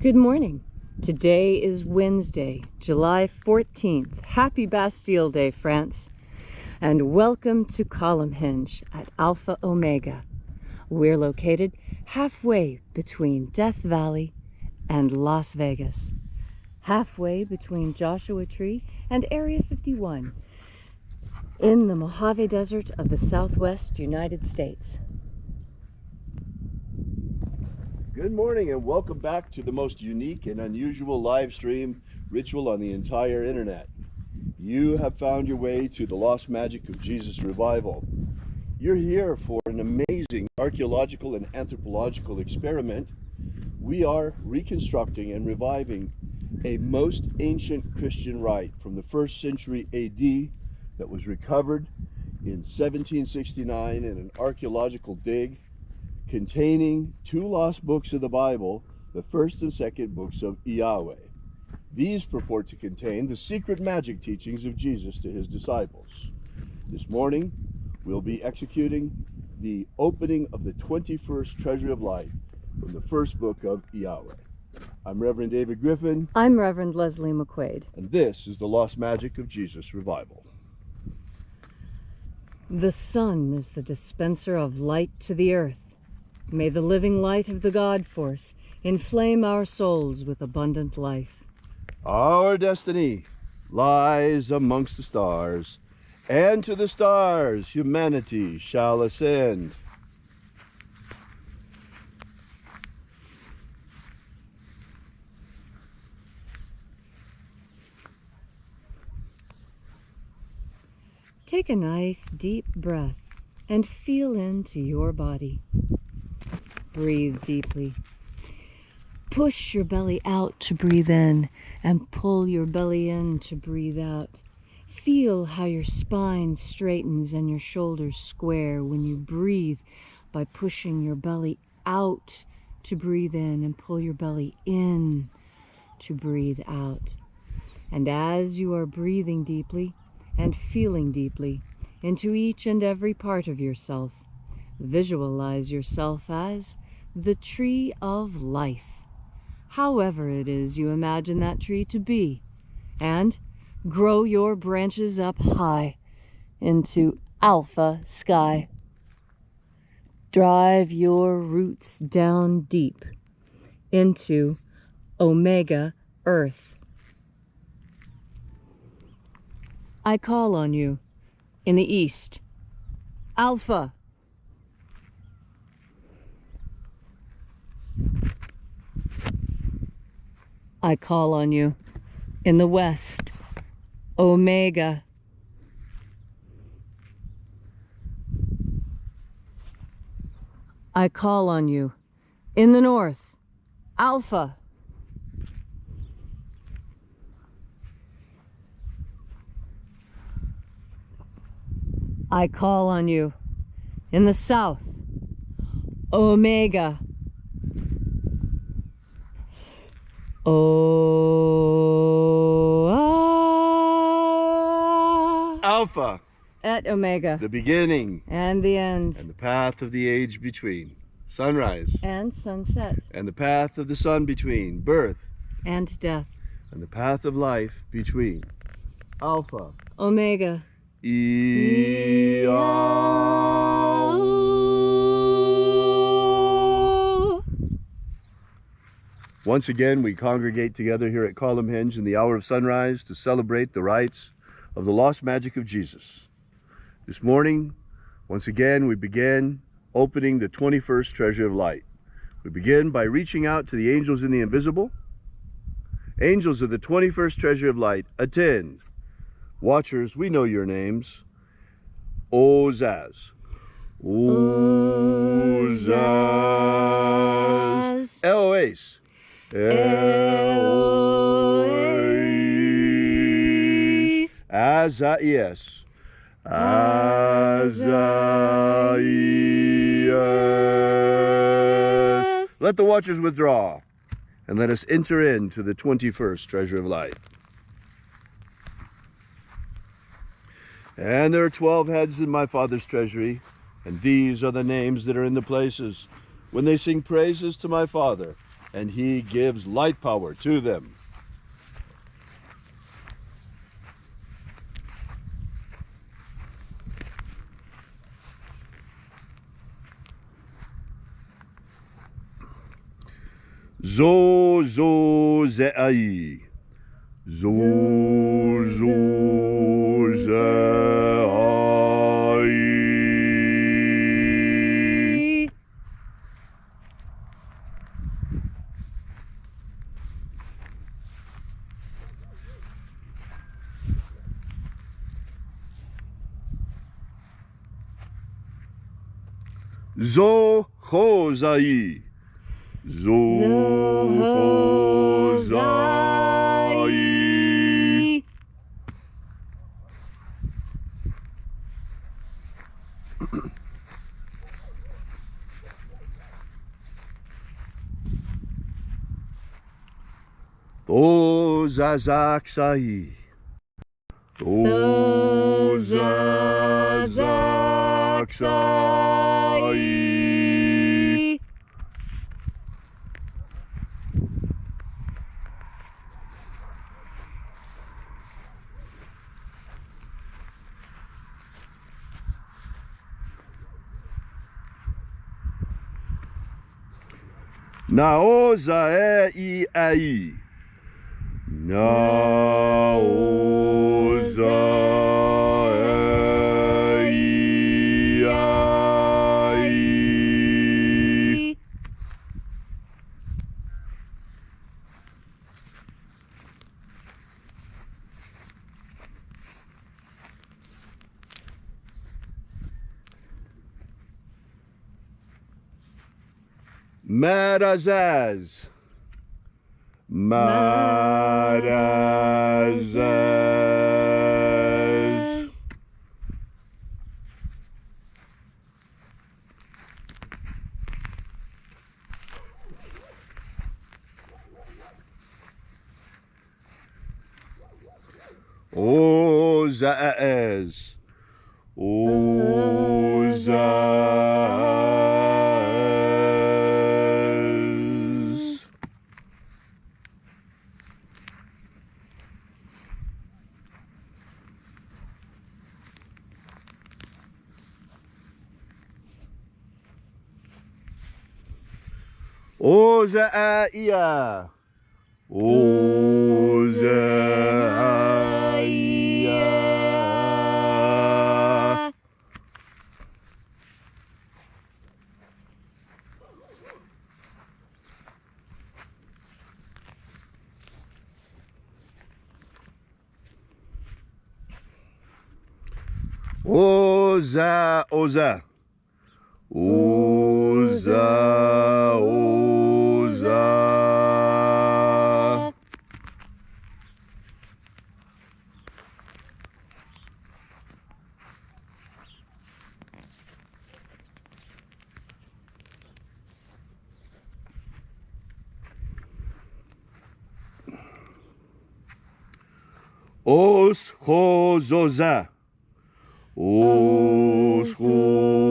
Good morning. Today is Wednesday, July 14th. Happy Bastille Day, France. And welcome to Column Hinge at Alpha Omega. We're located halfway between Death Valley and Las Vegas. Halfway between Joshua Tree and Area 51 in the Mojave Desert of the Southwest United States. Good morning and welcome back to the most unique and unusual live stream ritual on the entire internet. You have found your way to the Lost Magic of Jesus revival. You're here for an amazing archaeological and anthropological experiment. We are reconstructing and reviving a most ancient Christian rite from the 1st century AD that was recovered in 1769 in an archaeological dig containing 2 lost books of the Bible, the 1st and 2nd books of Yahweh. These purport to contain the secret magic teachings of Jesus to his disciples. This morning, we'll be executing the opening of the 21st Treasure of Light from the 1st book of Yahweh. I'm Reverend David Griffin. I'm Reverend Leslie McQuaid. And this is the Lost Magic of Jesus revival. The sun is the dispenser of light to the earth. May the living light of the God Force inflame our souls with abundant life. Our destiny lies amongst the stars, and to the stars humanity shall ascend. Take a nice deep breath and feel into your body. Breathe deeply. Push your belly out to breathe in and pull your belly in to breathe out. Feel how your spine straightens and your shoulders square when you breathe by pushing your belly out to breathe in and pull your belly in to breathe out. And as you are breathing deeply and feeling deeply into each and every part of yourself, visualize yourself as the tree of life, however it is you imagine that tree to be, and grow your branches up high into alpha sky. Drive your roots down deep into omega earth. I call on you in the east, alpha. I call on you in the west, omega. I call on you in the north, alpha. I call on you in the south, omega. Alpha. At omega. The beginning. And the end. And the path of the age between. Sunrise. And sunset. And the path of the sun between. Birth. And death. And the path of life between. Alpha. Omega. Once again, we congregate together here at Column Hinge in the hour of sunrise to celebrate the rites of the lost magic of Jesus. This morning, once again, we begin opening the 21st Treasure of Light. We begin by reaching out to the angels in the invisible. Angels of the 21st Treasure of Light, attend. Watchers, we know your names. Ozaz. Ozaz. Eloise. Eloise. Azaias. Azaias. Let the watchers withdraw, and let us enter into the 21st Treasure of Light. And there are 12 heads in my Father's treasury, and these are the names that are in the places when they sing praises to my Father and he gives light power to them. Zo zo ze'ai. Zo zo ze'ai. Zo ho zai. Zo ho zai. To zazak sai. To zazak sai. Naoza e ai. Naoza e ai. Marazaz. Marazaz. Ozaaz. Ozaaz. Ozaia. Ozaia. Oza, oza. Oza, oza. Os hozoza. Os hozoza.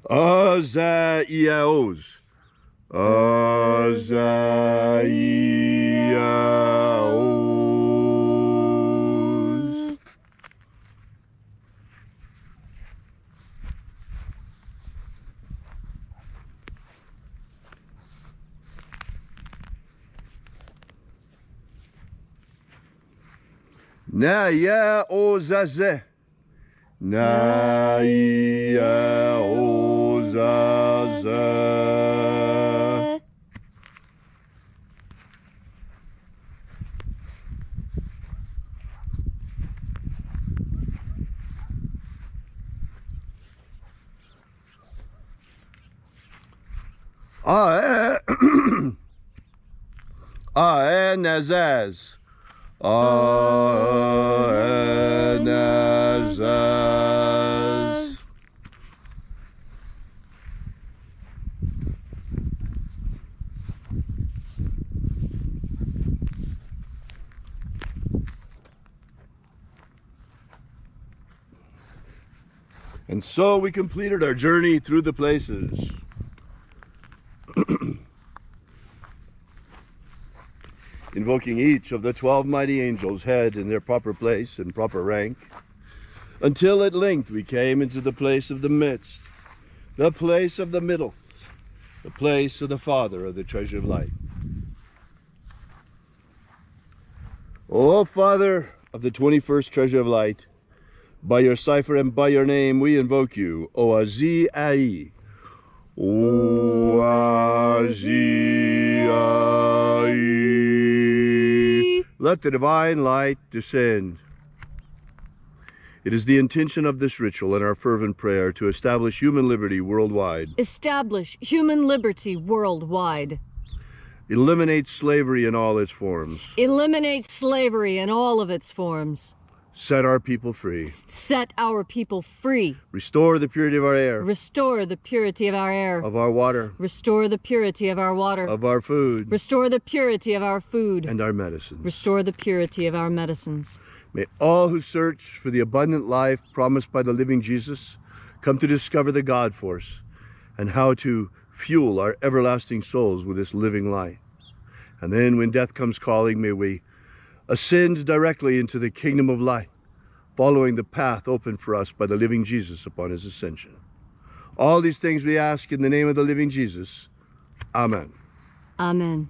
Azaiaos. Azaiaos. Naya ozaze. Naya ozaze. Nazaz. Nazaz. And so we completed our journey through the places. Invoking each of the 12 mighty angels' head in their proper place and proper rank, until at length we came into the place of the midst, the place of the middle, the place of the Father of the treasure of light. O Father of the 21st treasure of light, by your cipher and by your name we invoke you, Oazi Ai. Oazi Ai. Let the divine light descend. It is the intention of this ritual and our fervent prayer to establish human liberty worldwide. Establish human liberty worldwide. Eliminate slavery in all its forms. Eliminate slavery in all of its forms. Set our people free. Set our people free. Restore the purity of our air. Restore the purity of our air. Of our water. Restore the purity of our water. Of our food. Restore the purity of our food. And our medicines. Restore the purity of our medicines. May all who search for the abundant life promised by the living Jesus come to discover the God force and how to fuel our everlasting souls with this living light. And then when death comes calling, may we ascend directly into the kingdom of light, following the path opened for us by the living Jesus upon his ascension. All these things we ask in the name of the living Jesus. Amen. Amen.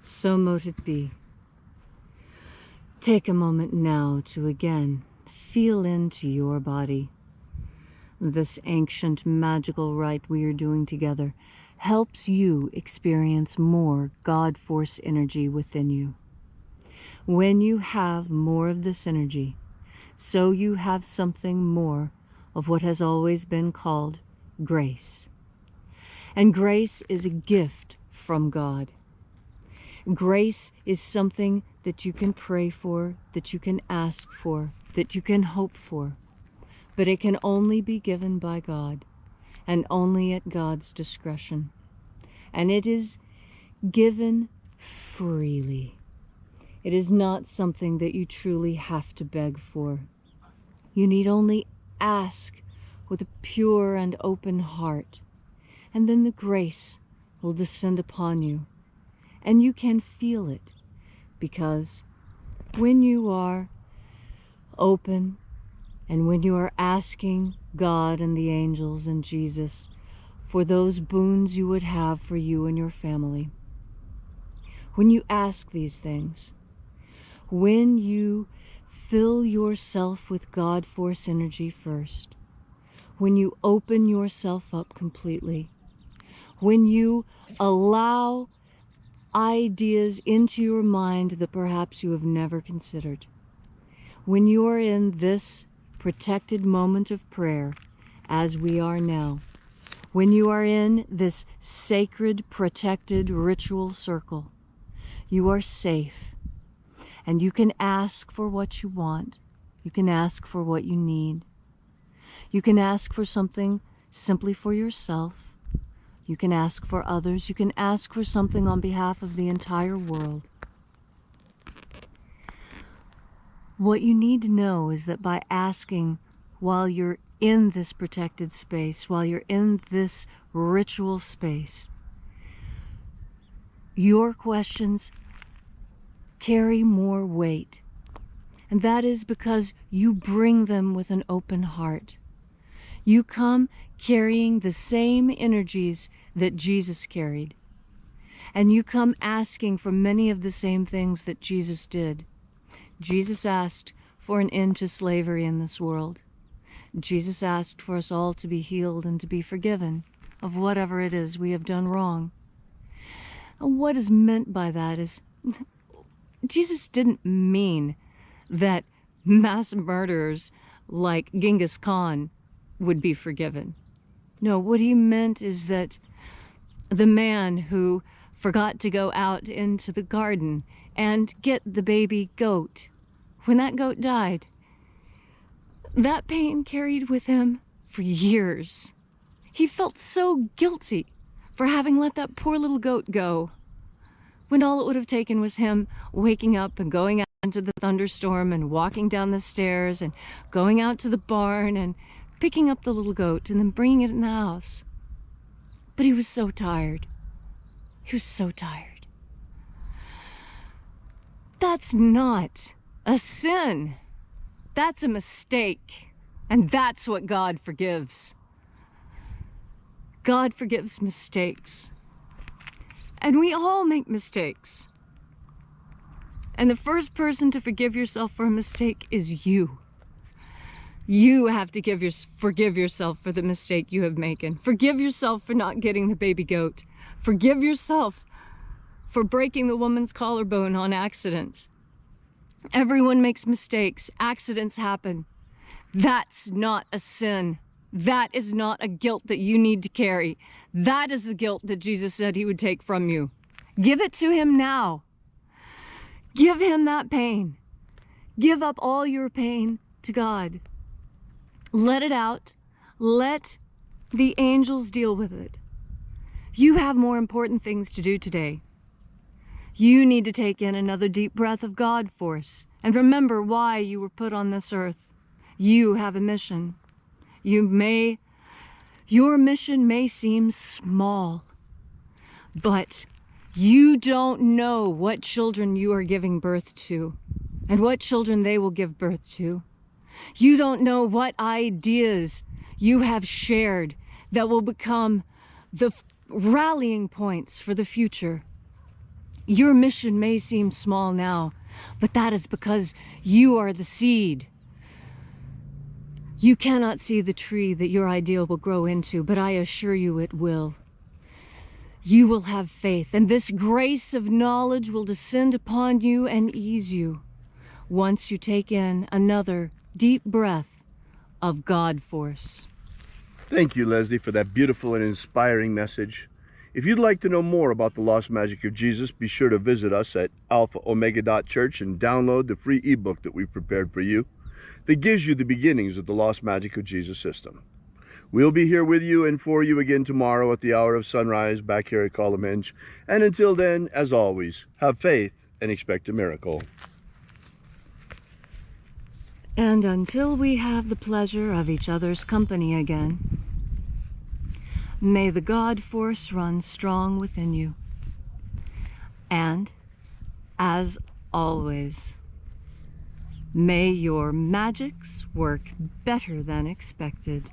So mote it be. Take a moment now to again feel into your body. This ancient magical rite we are doing together helps you experience more God force energy within you. When you have more of this energy, so you have something more of what has always been called grace. And grace is a gift from God. Grace is something that you can pray for, that you can ask for, that you can hope for. But it can only be given by God, and only at God's discretion. And it is given freely. It is not something that you truly have to beg for. You need only ask with a pure and open heart, and then the grace will descend upon you. And you can feel it, because when you are open and when you are asking God and the angels and Jesus for those boons you would have for you and your family, when you ask these things, when you fill yourself with God force energy first, when you open yourself up completely, when you allow ideas into your mind that perhaps you have never considered, when you are in this protected moment of prayer, as we are now, when you are in this sacred, protected ritual circle, you are safe. And you can ask for what you want. You can ask for what you need. You can ask for something simply for yourself. You can ask for others. You can ask for something on behalf of the entire world. What you need to know is that by asking while you're in this protected space, while you're in this ritual space, your questions carry more weight. And that is because you bring them with an open heart. You come carrying the same energies that Jesus carried. And you come asking for many of the same things that Jesus did. Jesus asked for an end to slavery in this world. Jesus asked for us all to be healed and to be forgiven of whatever it is we have done wrong. And what is meant by that is, Jesus didn't mean that mass murderers like Genghis Khan would be forgiven. No, what he meant is that the man who forgot to go out into the garden and get the baby goat, when that goat died, that pain carried with him for years. He felt so guilty for having let that poor little goat go, when all it would have taken was him waking up and going out into the thunderstorm and walking down the stairs and going out to the barn and picking up the little goat and then bringing it in the house. But he was so tired. He was so tired. That's not a sin. That's a mistake. And that's what God forgives. God forgives mistakes. And we all make mistakes. And the first person to forgive yourself for a mistake is you. You have to forgive yourself for the mistake you have made. Forgive yourself for not getting the baby goat. Forgive yourself for breaking the woman's collarbone on accident. Everyone makes mistakes. Accidents happen. That's not a sin. That is not a guilt that you need to carry. That is the guilt that Jesus said he would take from you. Give it to him now. Give him that pain. Give up all your pain to God. Let it out. Let the angels deal with it. You have more important things to do today. You need to take in another deep breath of God force and remember why you were put on this earth. You have a mission. Your mission may seem small, but you don't know what children you are giving birth to and what children they will give birth to. You don't know what ideas you have shared that will become the rallying points for the future. Your mission may seem small now, but that is because you are the seed. You cannot see the tree that your idea will grow into, but I assure you it will. You will have faith, and this grace of knowledge will descend upon you and ease you once you take in another deep breath of God force. Thank you, Leslie, for that beautiful and inspiring message. If you'd like to know more about the Lost Magic of Jesus, be sure to visit us at alphaomega.church and download the free ebook that we've prepared for you that gives you the beginnings of the Lost Magic of Jesus system. We'll be here with you and for you again tomorrow at the hour of sunrise back here at Column Hinge. And until then, as always, have faith and expect a miracle. And until we have the pleasure of each other's company again, may the God force run strong within you. And, as always, may your magics work better than expected.